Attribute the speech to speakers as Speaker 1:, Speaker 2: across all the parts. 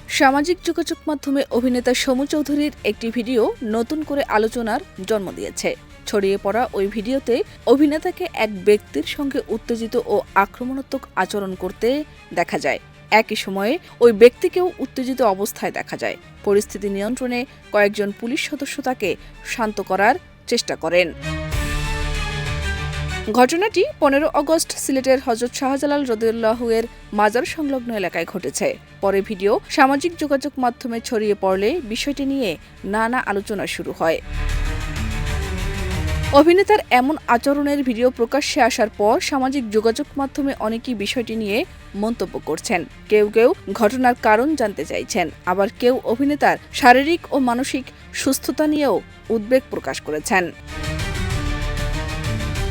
Speaker 1: সামাজিক যোগাযোগ মাধ্যমে অভিনেতা সমু চৌধুরীর একটি ভিডিও নতুন করে আলোচনার জন্ম দিয়েছে। ছড়িয়ে পড়া ওই ভিডিওতে অভিনেতাকে এক ব্যক্তির সঙ্গে উত্তেজিত ও আক্রমণাত্মক আচরণ করতে দেখা যায়। একই সময়ে ওই ব্যক্তিকেও উত্তেজিত অবস্থায় দেখা যায়। পরিস্থিতি নিয়ন্ত্রণে কয়েকজন পুলিশ সদস্য তাকে শান্ত করার চেষ্টা করেন। ঘটনাটি 15 আগস্ট সিলেটের হযরত শাহজালাল রাদিয়াল্লাহু এর মাজার সংলগ্ন এলাকায় ঘটেছে। পরে ভিডিও সামাজিক যোগাযোগ মাধ্যমে ছড়িয়ে পড়লে বিষয়টি নিয়ে নানা আলোচনা শুরু হয়। অভিনেতার এমন আচরণের ভিডিও প্রকাশ্যে আসার পর সামাজিক যোগাযোগ মাধ্যমে অনেকেই বিষয়টি নিয়ে মন্তব্য করছেন। কেউ কেউ ঘটনার কারণ জানতে চাইছেন, আবার কেউ অভিনেতার শারীরিক ও মানসিক সুস্থতা নিয়েও উদ্বেগ প্রকাশ করেছেন।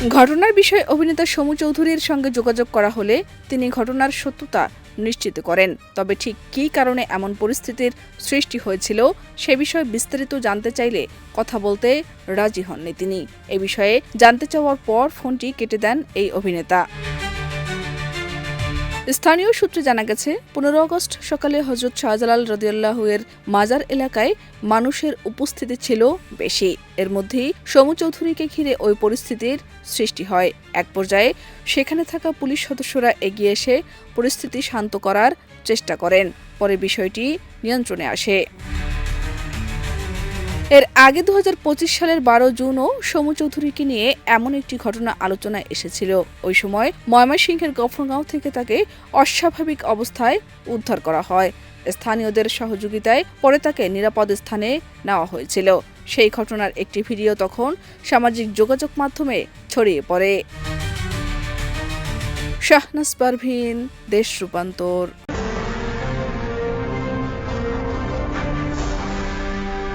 Speaker 1: ঘটনার বিষয়ে অভিনেতা সমু চৌধুরীর সঙ্গে যোগাযোগ করা হলে তিনি ঘটনার সত্যতা নিশ্চিত করেন। তবে ঠিক কী কারণে এমন পরিস্থিতির সৃষ্টি হয়েছিল সে বিষয়ে বিস্তারিত জানতে চাইলে কথা বলতে রাজি হননি তিনি। এ বিষয়ে জানতে চাওয়ার পর ফোনটি কেটে দেন এই অভিনেতা। স্থানীয় সূত্রে জানা গেছে, 15 আগস্ট সকালে হযরত শাহজালাল রাদিয়াল্লাহু এর মাজার এলাকায় মানুষের উপস্থিতি ছিল বেশি। এর মধ্যেই সমু চৌধুরীকে ঘিরে ওই পরিস্থিতির সৃষ্টি হয়। এক পর্যায়ে সেখানে থাকা পুলিশ সদস্যরা এগিয়ে এসে পরিস্থিতি শান্ত করার চেষ্টা করেন। পরে বিষয়টি নিয়ন্ত্রণে আসে। এর আগে 2025 সালের 12 জুনও সমু চৌধুরীকে নিয়ে এমন একটি ঘটনা আলোচনায় এসেছিল। ওই সময় ময়মনসিংহের গফরগাঁও থেকে তাকে অস্বাভাবিক অবস্থায় উদ্ধার করা হয়। স্থানীয়দের সহযোগিতায় পরে তাকে নিরাপদ স্থানে নেওয়া হয়েছিল। সেই ঘটনার একটি ভিডিও তখন সামাজিক যোগাযোগ মাধ্যমে ছড়িয়ে পড়ে। শাহনাজ পারভীন, দেশ রূপান্তর।